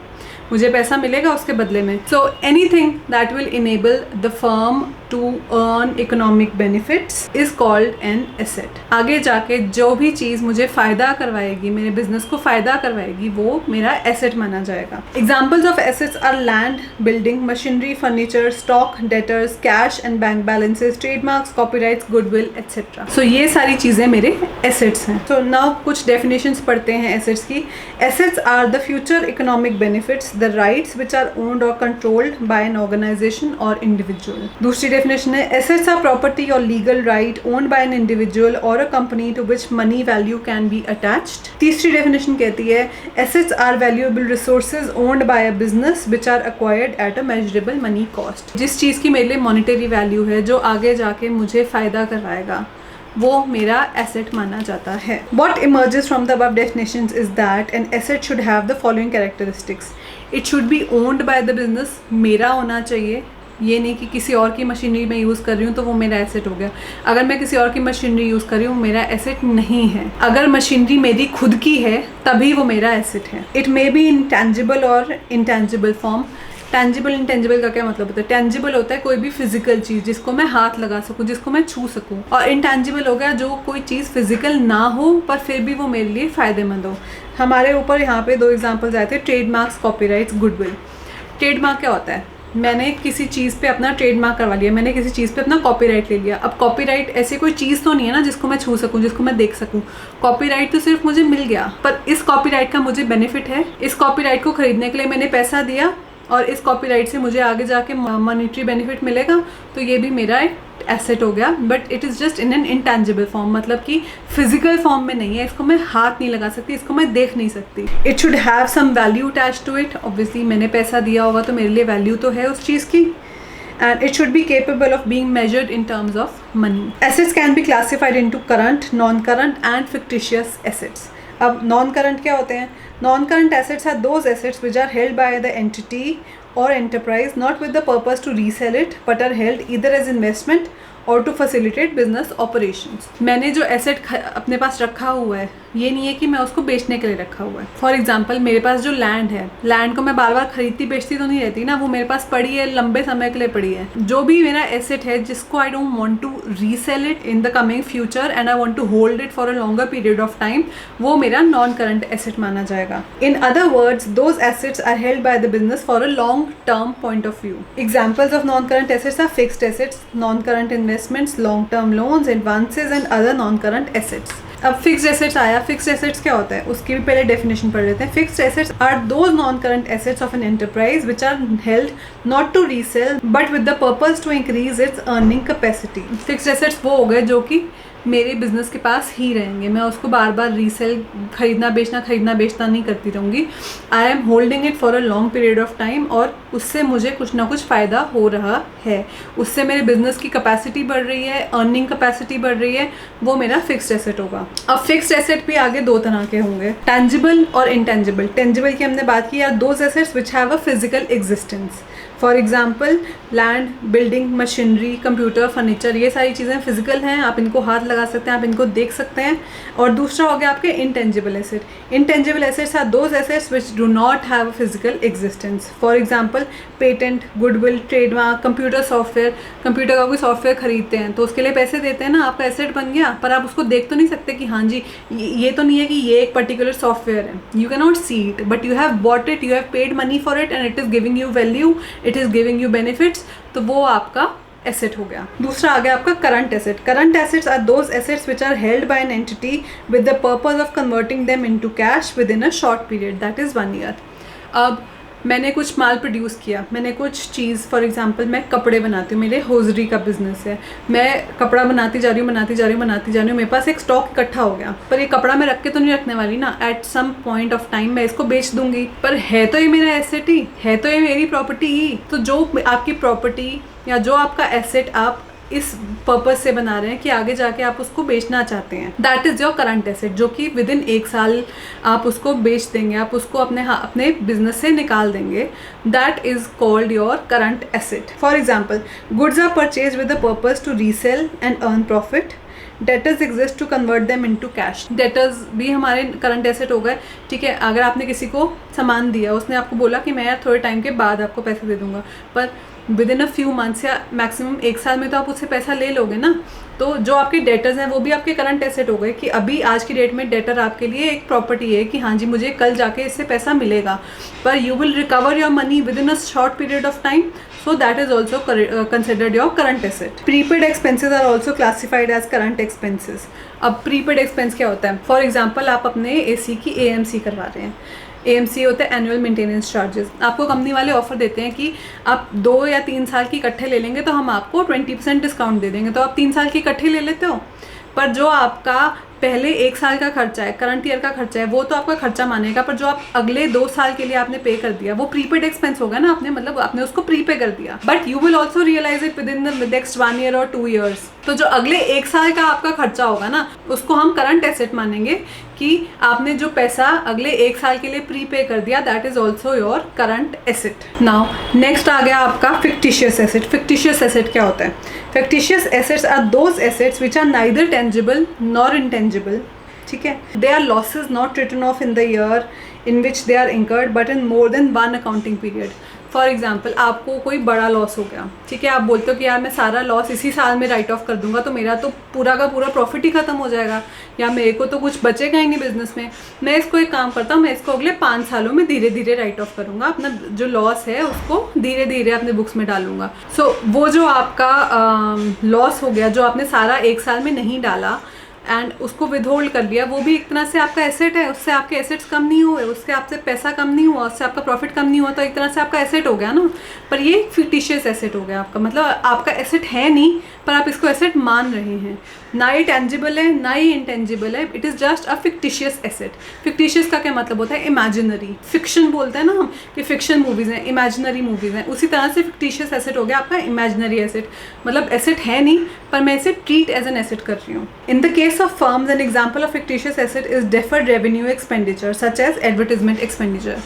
मुझे पैसा मिलेगा उसके बदले में. So anything that will enable the firm to earn economic benefits is called an asset. आगे जाके जो भी चीज़ मुझे फ़ायदा करवाएगी, मेरे बिजनेस को फ़ायदा करवाएगी, वो मेरा एसेट माना जाएगा. Examples of assets are land, building, machinery, furniture, stock, debtors, cash and bank balances, trademarks, copyrights, goodwill etcetera. So ये सारी चीज़ें मेरे एसेट्स हैं. सो नाउ कुछ डेफिनेशंस पढ़ते हैं एसेट्स की. Assets are the future economic benefits, the rights which are owned or controlled by an organisation or individual. दूसरी definition है assets are property or legal right owned by an individual or a company to which money value can be attached. तीसरी definition कहती है assets are valuable resources owned by a business which are acquired at a measurable money cost. जिस चीज़ की मेरे लिए monetary value है, जो आगे जाके मुझे फ़ायदा करवाएगा, वो मेरा एसेट माना जाता है. What emerges from the above definitions is that an asset should have the following characteristics. It should be owned by the business. मेरा होना चाहिए, ये नहीं कि किसी और की मशीनरी मैं यूज़ कर रही हूँ तो वो मेरा एसेट हो गया. अगर मैं किसी और की मशीनरी यूज़ कर रही हूँ, मेरा एसेट नहीं है. अगर मशीनरी मेरी खुद की है तभी वो मेरा एसेट है. It may be in tangible और इनटेंजिबल फॉर्म. टेंजिबल इंटेंजिबल का क्या मतलब होता है? टेंजिबल होता है कोई भी फिजिकल चीज़ जिसको मैं हाथ लगा सकूँ, जिसको मैं छू सकूँ. और इंटेंजिबल हो गया जो कोई चीज़ फिजिकल ना हो पर फिर भी वो मेरे लिए फ़ायदेमंद हो. हमारे ऊपर यहाँ पे 2 एग्जाम्पल्स आए थे, ट्रेडमार्क्स, कॉपीराइट्स, गुडविल. ट्रेडमार्क क्या होता है? मैंने किसी चीज़ पे अपना ट्रेडमार्क करवा लिया, मैंने किसी चीज़ पे अपना कॉपीराइट ले लिया. अब कॉपीराइट ऐसी कोई चीज़ तो नहीं है ना जिसको मैं छू सकूं, जिसको मैं देख सकूं. कॉपीराइट तो सिर्फ मुझे मिल गया, पर इस कॉपीराइट का मुझे बेनिफिट है. इस कॉपीराइट को खरीदने के लिए मैंने पैसा दिया और इस कॉपीराइट से मुझे आगे जाके मॉनेटरी बेनिफिट मिलेगा, तो ये भी मेरा एक एसेट हो गया. But it is just in an intangible form, मतलब कि फिजिकल फॉर्म में नहीं है. इसको मैं हाथ नहीं लगा सकती, इसको मैं देख नहीं सकती. It should have some value attach to it. Obviously मैंने पैसा दिया होगा तो मेरे लिए वैल्यू तो है उस चीज़ की. And it should be capable of being measured in terms of money. Assets can be classified into current, non-current and fictitious assets. अब non-current क्या होते हैं? Non-current assets are those assets which are held by the entity or enterprise not with the purpose to resell it but are held either as investment और to facilitate business operations. मैंने जो asset अपने पास रखा हुआ है, ये नहीं है कि मैं उसको बेचने के लिए रखा हुआ है. फॉर एग्जांपल मेरे पास जो लैंड है, लैंड को मैं बार बार खरीदती बेचती तो नहीं रहती ना, वो मेरे पास पड़ी है, लंबे समय के लिए पड़ी है. जो भी मेरा एसेट है जिसको I don't want to resell it in the coming future and I want to hold it for a longer period of time, वो मेरा नॉन करंट एसेट माना जाएगा. In other words, those assets are held by the business for a long term point of view. Examples of non current assets are fixed assets, non current investments, long-term loans, advances and other non-current assets. अब fixed assets आया. Fixed assets क्या होता है उसकी भी पहले definition पढ़ लेते हैं. Fixed assets are those non current assets of an enterprise which are held not to resell but with the purpose to increase its earning capacity. Fixed assets वो हो गए जो कि मेरे बिजनेस के पास ही रहेंगे, मैं उसको बार बार रीसेल खरीदना बेचना नहीं करती रहूँगी. I am holding it for a long period of time और उससे मुझे कुछ ना कुछ फ़ायदा हो रहा है, उससे मेरे बिजनेस की कैपेसिटी बढ़ रही है, अर्निंग कैपेसिटी बढ़ रही है, वो मेरा फिक्स्ड एसेट होगा. अब फिक्स्ड एसेट भी आगे 2 तरह के होंगे, टेंजिबल और इंटेंजिबल. टेंजिबल की हमने बात की, are those assets which have a physical existence. For example land, building, machinery, computer, furniture, ये सारी चीज़ें फिजिकल हैं, आप इनको हाथ लगा सकते हैं, आप इनको देख सकते हैं. और दूसरा हो गया आपके intangible asset. Intangible assets are those assets which do not have physical existence. For example patent, goodwill, trademark, computer software. Computer का कोई सॉफ्टवेयर खरीदते हैं तो उसके लिए पैसे देते हैं ना, आपका एसेट बन गया, पर आप उसको देख तो नहीं सकते कि हाँ जी ये तो नहीं है कि ये एक पर्टिकुलर सॉफ्टवेयर है. You can not see it but you have bought it, you have paid money for it and it is giving you value, it is giving you benefits, तो वो आपका एसेट हो गया. दूसरा आ गया आपका current asset. Current assets are those assets which are held by an entity with the purpose of converting them into cash within a short period, that is 1 year. अब मैंने कुछ माल प्रोड्यूस किया, मैंने कुछ चीज़, फॉर एग्जांपल मैं कपड़े बनाती हूँ, मेरे होजरी का बिजनेस है, मैं कपड़ा बनाती जा रही हूँ, मेरे पास एक स्टॉक इकट्ठा हो गया, पर ये कपड़ा मैं रख के तो नहीं रखने वाली ना, at some point of time मैं इसको बेच दूंगी, पर है तो ये मेरा एसेट ही, है तो ये मेरी प्रॉपर्टी ही। तो जो आपकी प्रॉपर्टी या जो आपका एसेट आप इस पर्पस से बना रहे हैं कि आगे जाके आप उसको बेचना चाहते हैं, that is your current asset, जो कि विद इन 1 साल आप उसको बेच देंगे, आप उसको अपने बिजनेस से निकाल देंगे, that is called your current asset. For example, goods are purchase with the purpose to resell and earn profit, debtors exist to convert them into cash. Debtors भी हमारे करंट एसेट हो गए, ठीक है। अगर आपने किसी को सामान दिया, उसने आपको बोला कि मैं यार थोड़े टाइम के बाद आपको पैसे दे दूंगा, पर with in a few months या मैक्सिमम 1 साल में तो आप उससे पैसा ले लोगे ना। तो जो आपके डेटर्स हैं वो भी आपके करंट एसेट हो गए कि अभी आज की डेट में डेटर आपके लिए एक प्रॉपर्टी है कि हाँ जी मुझे कल जाके इससे पैसा मिलेगा, पर you will recover your money with in a short period of time, so that is also considered your current asset. Prepaid expenses are also classified as current expenses. अब prepaid expense क्या होता है? For example, आप अपने AC की AMC करवा रहे हैं, AMC होता है एनुअल मेंटेनेंस चार्जेस। आपको कंपनी वाले ऑफर देते हैं कि आप 2 या 3 साल की इकट्ठे ले लेंगे तो हम आपको 20% डिस्काउंट दे देंगे, तो आप 3 साल की इकट्ठे ले लेते हो, पर जो आपका पहले 1 साल का खर्चा है, करंट ईयर का खर्चा है, वो तो आपका खर्चा मानेगा, पर जो आप अगले 2 साल के लिए आपने पे कर दिया वो प्रीपेड एक्सपेंस होगा ना, आपने मतलब आपने उसको प्रीपे कर दिया, but you will also realise it within the next 1 year or 2 years. तो जो अगले 1 साल का आपका खर्चा होगा ना, उसको हम करंट एसेट मानेंगे कि आपने जो पैसा अगले 1 साल के लिए प्रीपे कर दिया, that is also your current asset. Now next आ गया आपका फिक्टिशियस एसेट। फिक्टिशियस एसेट क्या होता है? Fictitious assets are those assets which are neither tangible nor intangible, ठीक है। They are losses not written off in the year in which they are incurred but in more than 1 accounting period. For example, आपको कोई बड़ा loss हो गया, ठीक है, आप बोलते हो कि यार मैं सारा लॉस इसी साल में राइट ऑफ कर दूंगा तो मेरा तो पूरा का पूरा प्रॉफिट ही खत्म हो जाएगा, या मेरे को तो कुछ बचेगा ही नहीं बिजनेस में। मैं इसको एक काम करता हूँ, मैं इसको अगले 5 सालों में धीरे धीरे राइट ऑफ करूँगा, अपना जो लॉस है उसको धीरे धीरे अपने बुक्स में डालूंगा। सो वो जो आपका लॉस हो गया, जो आपने सारा 1 साल में नहीं डाला एंड उसको विदहोल्ड कर लिया, वो भी एक तरह से आपका एसेट है, उससे आपके एसेट्स कम नहीं हुए, उससे आपसे पैसा कम नहीं हुआ, उससे आपका प्रॉफिट कम नहीं हुआ, तो एक तरह से आपका एसेट हो गया ना। पर ये फिक्टिशियस एसेट हो गया आपका, मतलब आपका एसेट है नहीं पर आप इसको एसेट मान रहे हैं, ना ही टेंजिबल है ना ही इंटेंजिबल है, it is just a fictitious asset. Fictitious का क्या मतलब होता है? इमेजिनरी। फिक्शन बोलते हैं ना हम कि फिक्शन मूवीज़ हैं, इमेजिनरी मूवीज़ हैं, उसी तरह से फिक्टिशियस एसेट हो गया आपका इमेजिनरी एसेट, मतलब एसेट है नहीं पर मैं इसे ट्रीट एज एन एसेट कर रही हूँ। इन the case of firms, an example of fictitious asset is deferred revenue expenditure such as advertisement expenditure.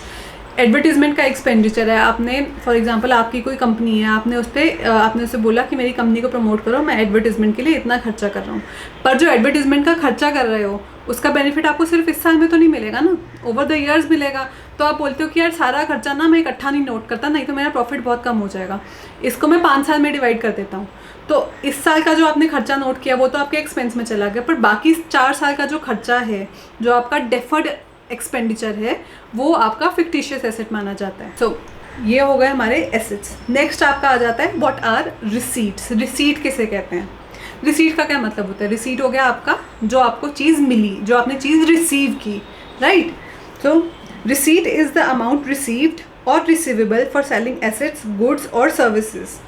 Advertisement का एक्सपेंडिचर है, आपने फॉर एग्जांपल आपकी कोई कंपनी है, आपने आपने उससे बोला कि मेरी कंपनी को प्रमोट करो, मैं एडवर्टीजमेंट के लिए इतना खर्चा कर रहा हूँ, पर जो एडवर्टीजमेंट का खर्चा कर रहे हो उसका बेनिफिट आपको सिर्फ इस साल में तो नहीं मिलेगा ना, ओवर द ईयर्स मिलेगा। तो आप बोलते हो कि यार सारा खर्चा ना मैं इकट्ठा नहीं नोट करता, नहीं तो मेरा प्रॉफिट बहुत कम हो जाएगा, इसको मैं 5 साल में डिवाइड कर देता हूँ। तो इस साल का जो आपने खर्चा नोट किया वो तो आपके एक्सपेंस में चला गया, पर बाकी 4 साल का जो खर्चा है, जो आपका डेफर्ड एक्सपेंडिचर है, वो आपका फिक्टिशियस एसेट माना जाता है। सो ये हो गए हमारे एसेट्स। नेक्स्ट आपका आ जाता है व्हाट आर रिसीट्स। रिसीट किसे कहते हैं? रिसीट का क्या मतलब होता है? रिसीट हो गया आपका जो आपको चीज़ मिली, जो आपने चीज़ रिसीव की, right. So receipt is the amount received और receivable for selling assets, goods और सर्विसेज।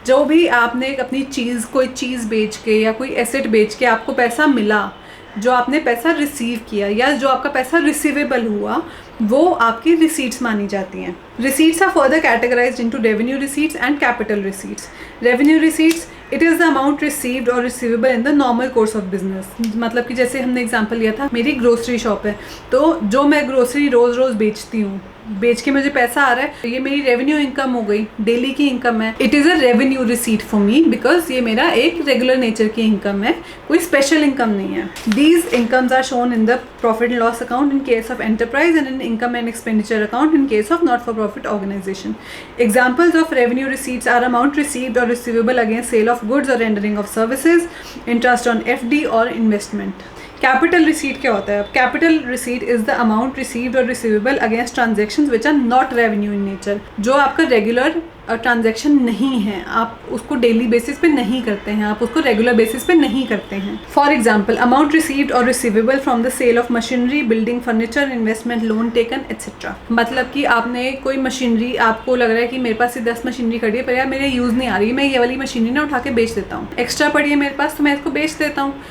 जो भी आपने अपनी चीज़, कोई चीज़ बेच के या कोई एसेट बेच के आपको पैसा मिला, जो आपने पैसा रिसीव किया या जो आपका पैसा रिसीवेबल हुआ, वो आपकी रिसीट्स मानी जाती हैं। Receipts are further categorised into revenue receipts and capital receipts. Revenue receipts, it is the amount received और receivable in the normal course of business. मतलब कि जैसे हमने एग्जांपल लिया था, मेरी ग्रोसरी शॉप है, तो जो मैं ग्रोसरी रोज़ रोज़ बेचती हूँ, बेच के मुझे पैसा आ रहा है, तो ये मेरी रेवेन्यू इनकम हो गई, डेली की इनकम है। It is a revenue receipt for me because ये मेरा एक रेगुलर नेचर की इनकम है, कोई स्पेशल इनकम नहीं है। These incomes are shown in the profit and loss account in case of enterprise and in income and expenditure account in case of not for profit organisation. Examples of revenue receipts are amount received or receivable against sale of goods or rendering of services, interest on FD or investment. Capital receipt क्या होता है? Capital receipt is the amount received और receivable against transactions which are not revenue in nature. जो आपका regular transaction नहीं है, आप उसको डेली बेसिस पे नहीं करते हैं, आप उसको रेगुलर बेसिस पे नहीं करते हैं। फॉर एग्जाम्पल, अमाउंट रिसीव्ड और receivable from the sale of machinery, building, furniture, investment, loan taken etcetera. मतलब कि आपने कोई मशीनरी, आपको लग रहा है कि मेरे पास ये 10 मशीनरी खड़ी है पर यार मेरे यूज़ नहीं आ रही, मैं ये वाली मशीनरी ना उठा के बेच देता हूँ, एक्स्ट्रा पड़ी है मेरे पास तो मैं इसको बेच देता हूँ।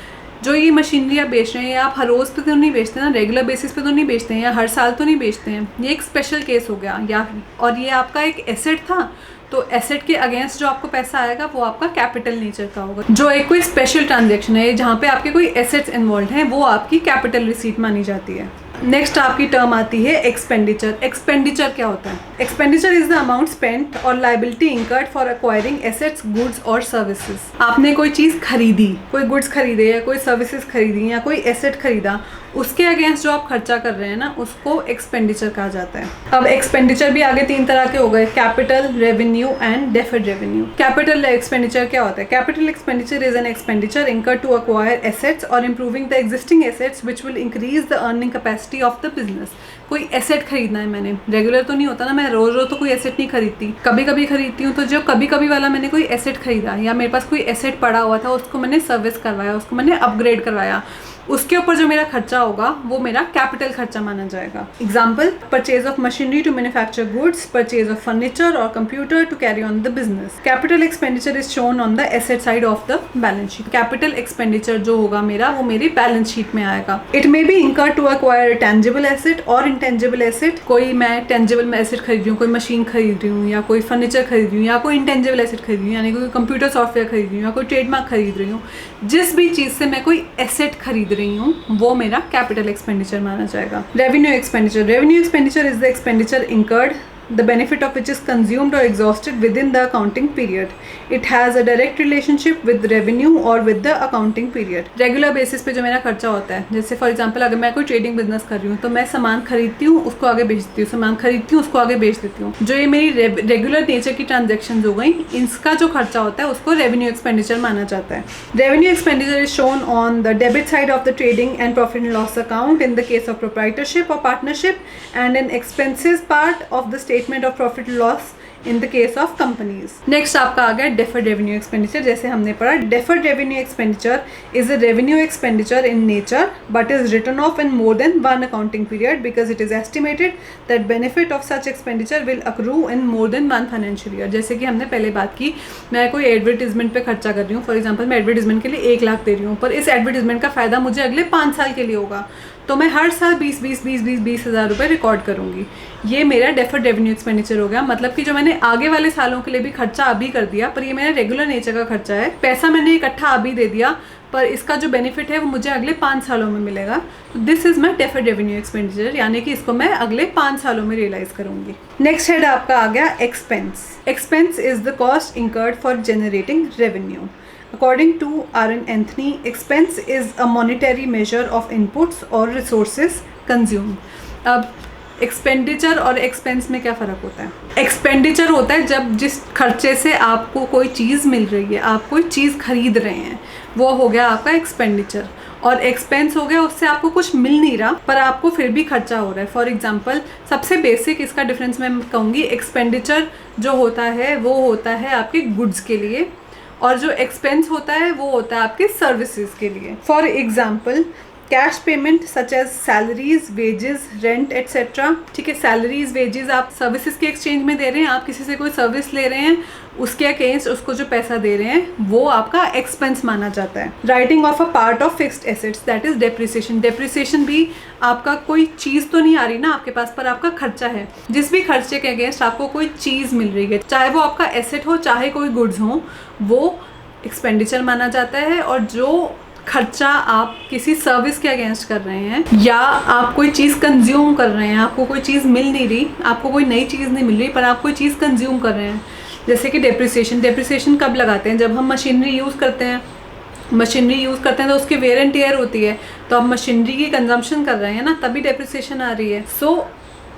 जो ये मशीनरी आप बेच रहे हैं, आप हर रोज़ पे तो नहीं बेचते ना, रेगुलर बेसिस पे तो नहीं बेचते हैं, या हर साल तो नहीं बेचते हैं, ये एक स्पेशल केस हो गया। या और ये आपका एक एसेट था, तो एसेट के अगेंस्ट जो आपको पैसा आएगा वो आपका कैपिटल नेचर का होगा। जो एक कोई स्पेशल ट्रांजैक्शन है जहाँ पे आपके कोई एसेट्स इन्वॉल्व हैं, वो आपकी कैपिटल रिसीट मानी जाती है। नेक्स्ट आपकी टर्म आती है एक्सपेंडिचर। एक्सपेंडिचर क्या होता है? Expenditure is the amount spent और liability incurred for acquiring assets, goods और सर्विसेज। आपने कोई चीज़ खरीदी, कोई गुड्स खरीदे या कोई सर्विसेज खरीदी या कोई एसेट खरीदा, उसके अगेंस्ट जो आप खर्चा कर रहे हैं ना, उसको एक्सपेंडिचर कहा जाता है। अब एक्सपेंडिचर भी आगे 3 तरह के हो गए, capital, revenue and deferred revenue. Capital expenditure क्या होता है? Capital expenditure is an expenditure incurred to acquire assets और improving the existing assets which will increase the earning capacity of the business. कोई एसेट खरीदना है मैंने, रेगुलर तो नहीं होता ना, मैं रोज रोज तो कोई एसेट नहीं खरीदती, कभी कभी खरीदती हूँ। तो जो कभी कभी वाला मैंने कोई एसेट खरीदा या मेरे पास कोई एसेट पड़ा हुआ था, उसको मैंने सर्विस करवाया, उसको मैंने अपग्रेड करवाया, उसके ऊपर जो मेरा खर्चा होगा वो मेरा कैपिटल खर्चा माना जाएगा। Example, purchase of machinery to manufacture goods, purchase of furniture और computer to carry on the business. Capital expenditure is shown on the asset side of the balance sheet. Capital expenditure जो होगा मेरा, वो मेरी balance sheet में आएगा। It may be incurred to acquire tangible asset और intangible asset. कोई मैं टेंजिबल एसेट खरीद रही हूँ, कोई मशीन खरीद रही हूँ, या कोई फर्नीचर खरीद रही हूँ, या कोई इंटेंजिबल एसेट खरीद रही हूँ, यानी कोई कंप्यूटर सॉफ्टवेयर खरीद रही हूँ, या कोई ट्रेडमार्क खरीद रही हूँ। जिस भी चीज़ से मैं कोई एसेट खरीद रही हूँ वो मेरा कैपिटल एक्सपेंडिचर माना जाएगा। Revenue expenditure. Revenue expenditure is the expenditure incurred the benefit of which is consumed or exhausted within the accounting period. It has a direct relationship with revenue or with the accounting period. Regular basis पे जो मेरा खर्चा होता है, जैसे for example अगर मैं कोई ट्रेडिंग बिजनेस कर रही हूँ तो मैं सामान खरीदती हूँ, उसको आगे बेच देती हूँ, सामान खरीदती हूँ, उसको आगे बेच देती हूँ। जो ये मेरी रेगुलर नेचर की ट्रांजेक्शन हो गई, इसका जो खर्चा होता है उसको रेवेन्यू एक्सपेंडिचर माना जाता है। Revenue expenditure is shown on the debit side of the trading and profit and loss account in the case of proprietorship और partnership, and an expenses part of the statement of profit loss in the case of companies. Next आपका आ गया deferred revenue expenditure. जैसे हमने पढ़ा, deferred revenue expenditure is a revenue expenditure in nature but is written off in more than one accounting period because it is estimated that benefit of such expenditure will accrue in more than one financial year. जैसे कि हमने पहले बात की, मैं कोई advertisement पे खर्चा कर रही हूँ, फॉर एग्जाम्पल मैं एडवर्टीजमेंट के लिए 1 लाख दे रही हूँ, पर इस एडवर्टीजमेंट का फायदा मुझे अगले 5 साल के लिए होगा, तो मैं हर साल 20 हज़ार रुपये रिकॉर्ड करूँगी। ये मेरा डेफर्ड रेवेन्यू एक्सपेंडिचर हो गया। मतलब कि जो मैंने आगे वाले सालों के लिए भी खर्चा अभी कर दिया, पर ये मेरा रेगुलर नेचर का खर्चा है, पैसा मैंने इकट्ठा अभी दे दिया, पर इसका जो बेनिफिट है वो मुझे अगले 5 सालों में मिलेगा। तो this is my deferred revenue expenditure, यानी कि इसको मैं अगले 5 सालों में रियलाइज करूँगी। नेक्स्ट हेड आपका आ गया expense. Expense is the cost incurred for generating revenue. According to R.N. Anthony, expense is a monetary measure of inputs or resources consumed. अब एक्सपेंडिचर और एक्सपेंस में क्या फ़र्क होता है? एक्सपेंडिचर होता है जब जिस खर्चे से आपको कोई चीज़ मिल रही है, आप कोई चीज़ खरीद रहे हैं, वो हो गया आपका एक्सपेंडिचर। और एक्सपेंस हो गया उससे आपको कुछ मिल नहीं रहा पर आपको फिर भी खर्चा हो रहा है। फॉर एग्जांपल, सबसे बेसिक इसका डिफरेंस मैं कहूँगी, एक्सपेंडिचर जो होता है वो होता है आपके गुड्स के लिए, और जो एक्सपेंस होता है वो होता है आपके सर्विसेज के लिए। For example, cash payment such as salaries, wages, rent etcetera. ठीक है, सैलरीज, वेजेस आप सर्विसेज के एक्सचेंज में दे रहे हैं, आप किसी से कोई सर्विस ले रहे हैं, उसके अगेंस्ट उसको जो पैसा दे रहे हैं वो आपका एक्सपेंस माना जाता है। Writing of a part of fixed assets, that is depreciation. Depreciation भी आपका कोई चीज़ तो नहीं आ रही ना आपके पास, पर आपका खर्चा है। जिस भी खर्चे के अगेंस्ट आपको कोई चीज़ मिल रही है, चाहे वो आपका एसेट हो चाहे कोई गुड्स हो, वो एक्सपेंडिचर माना जाता है। और जो खर्चा आप किसी सर्विस के अगेंस्ट कर रहे हैं, या आप कोई चीज़ कंज्यूम कर रहे हैं, आपको कोई चीज़ मिल नहीं रही, आपको कोई नई चीज़ नहीं मिल रही, पर आप कोई चीज़ कंज्यूम कर रहे हैं, जैसे कि डेप्रिसिएशन। डेप्रिसिएशन कब लगाते हैं? जब हम मशीनरी यूज़ करते हैं। मशीनरी यूज़ करते हैं तो उसकी वेयर एंड टेयर होती है, तो आप मशीनरी की कंजम्पशन कर रहे हैं ना, तभी डेप्रिसिएशन आ रही है। सो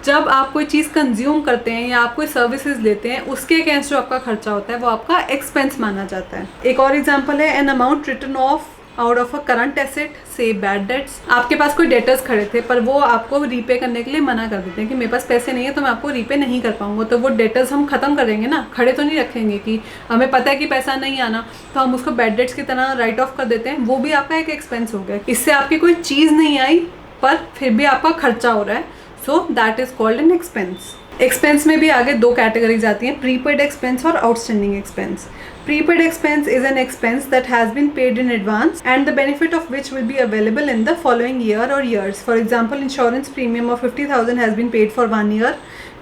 जब आप कोई चीज़ कंज्यूम करते हैं या आप कोई सर्विसेज लेते हैं, उसके अगेंस्ट जो आपका खर्चा होता है वो आपका एक्सपेंस माना जाता है। एक और एग्जांपल है, an amount written off out of a current asset से बैड डेट्स। आपके पास कोई डेटर्स खड़े थे पर वो आपको रीपे करने के लिए मना कर देते हैं कि मेरे पास पैसे नहीं है तो मैं आपको रीपे नहीं कर पाऊंगा, तो वो डेटर्स हम खत्म कर देंगे ना, खड़े तो नहीं रखेंगे कि हमें पता है कि पैसा नहीं आना तो हम उसको बैड डेट्स की तरह राइट ऑफ कर देते हैं। वो भी आपका एक एक्सपेंस हो गया, इससे आपकी कोई चीज़ नहीं आई पर फिर भी आपका खर्चा हो रहा है, so that is called an expense. Expense में भी आगे दो कैटेगरीज आती हैं, प्रीपेड एक्सपेंस और outstanding expense. Prepaid expense is an expense that has been paid in advance and the benefit of which will be available in the following year or years. For example, insurance premium of 50,000 has been paid for 1 year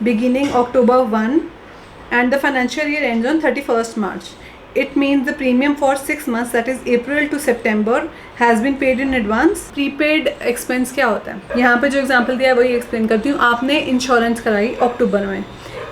beginning October 1 and the financial year ends on 31st March. It means the premium for 6 months, that is April to September, has been paid in advance. Prepaid expense क्या होता है? यहाँ पे जो example दिया है वही explain करती हूँ। आपने इंश्योरेंस कराई अक्टूबर में,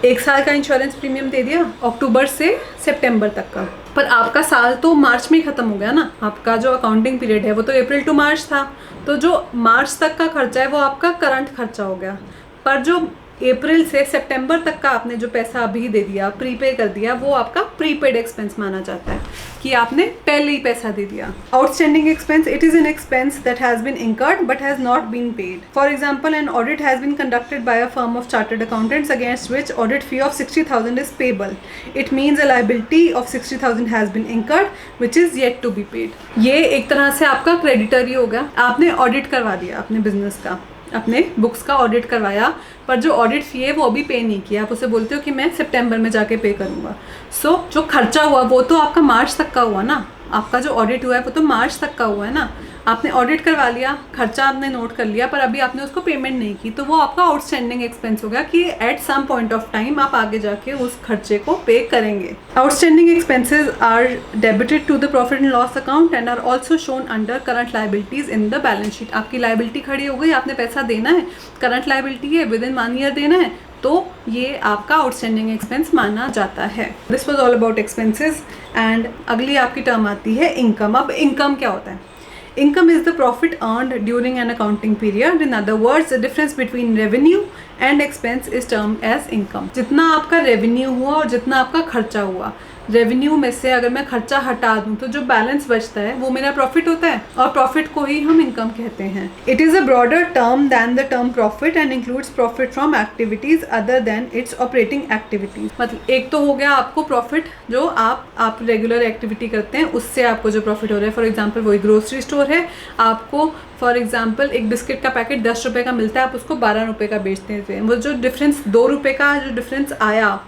1 साल का इंश्योरेंस प्रीमियम दे दिया अक्टूबर से सितंबर तक का, पर आपका साल तो मार्च में ही ख़त्म हो गया ना। आपका जो अकाउंटिंग पीरियड है वो तो अप्रैल टू मार्च था, तो जो मार्च तक का खर्चा है वो आपका करंट खर्चा हो गया। पर जो अप्रैल से सितंबर तक का आपने जो पैसा अभी दे दिया, प्रीपे कर दिया, वो आपका प्रीपेड एक्सपेंस माना जाता है कि आपने पहले ही पैसा दे दिया। Outstanding expense, it is an expense that has been incurred but has not been paid. For example, an audit has been conducted by a firm of chartered accountants against which audit fee of 60,000 is payable. It means a liability of 60,000 has been incurred which is yet to be paid. ये एक तरह से आपका creditor ही होगा। आपने audit करवा दिया अपने बिजनेस का, अपने बुक्स का ऑडिट करवाया, पर जो ऑडिट फी है वो अभी पे नहीं किया। आप उसे बोलते हो कि मैं सितंबर में जाके पे करूँगा। सो जो खर्चा हुआ वो तो आपका मार्च तक का हुआ ना, आपका जो ऑडिट हुआ है वो तो मार्च तक का हुआ है ना। आपने ऑडिट करवा लिया, खर्चा आपने नोट कर लिया, पर अभी आपने उसको पेमेंट नहीं की, तो वो आपका आउटस्टैंडिंग एक्सपेंस होगा कि at some point of time आप आगे जाके उस खर्चे को पे करेंगे। Outstanding expenses are debited to the profit and loss account and are also shown under current liabilities in the balance sheet. आपकी लायबिलिटी खड़ी हो गई, आपने पैसा देना है, करंट लायबिलिटी है, विद इन 1 ईयर देना है, तो ये आपका आउटस्टैंडिंग एक्सपेंस माना जाता है। This was all about expenses. And अगली आपकी टर्म आती है इनकम। अब इनकम क्या होता है? Income is the profit earned during an accounting period. In other words, the difference between revenue and expense is termed as income. जितना आपका रेवेन्यू हुआ और जितना आपका खर्चा हुआ, रेवेन्यू में से अगर मैं खर्चा हटा दूं तो जो बैलेंस बचता है वो मेरा प्रॉफिट होता है, और प्रॉफिट को ही हम इनकम कहते हैं। It is a broader term than the term profit and includes profit from activities other than its operating activities. मतलब एक तो हो गया आपको प्रॉफिट जो आप रेगुलर एक्टिविटी करते हैं, उससे आपको जो प्रॉफिट हो रहा है। फॉर एग्जाम्पल, वही ग्रोसरी स्टोर है, आपको फॉर एग्जाम्पल एक बिस्किट का पैकेट 10 रुपये का मिलता है, आप उसको 12 रुपये का बेचते हैं। वो जो डिफरेंस 2 रुपये का जो डिफरेंस आया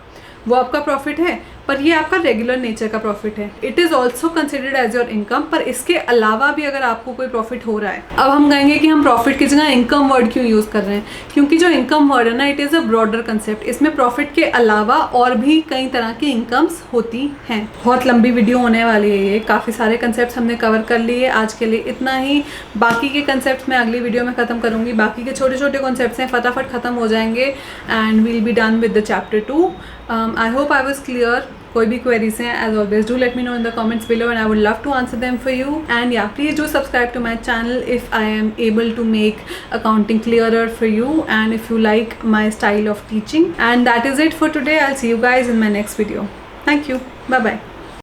वो आपका प्रॉफिट है, पर ये आपका रेगुलर नेचर का प्रॉफिट है। It is also considered as your income. पर इसके अलावा भी अगर आपको कोई प्रॉफिट हो रहा है, अब हम कहेंगे कि हम प्रॉफिट की जगह इनकम वर्ड क्यों यूज़ कर रहे हैं, क्योंकि जो इनकम वर्ड है ना, it is a broader concept. इसमें प्रॉफिट के अलावा और भी कई तरह की इनकम्स होती हैं। बहुत लंबी वीडियो होने वाली है ये, काफ़ी सारे कंसेप्ट हमने कवर कर लिए। आज के लिए इतना ही, बाकी के कंसेप्ट मैं अगली वीडियो में ख़त्म करूँगी। बाकी के छोटे छोटे कॉन्सेप्ट्स हैं, फटाफट ख़त्म हो जाएंगे and we'll be done with the chapter 2। I hope I was clear. कोई भी क्वेरीज हैं, as always do let me know in the comments below and I would love to answer them for you. And या please do subscribe to my channel if I am able to make accounting clearer for you and if you like my style of teaching. And that is it for today. I'll see you guys in my next video. Thank you. Bye bye.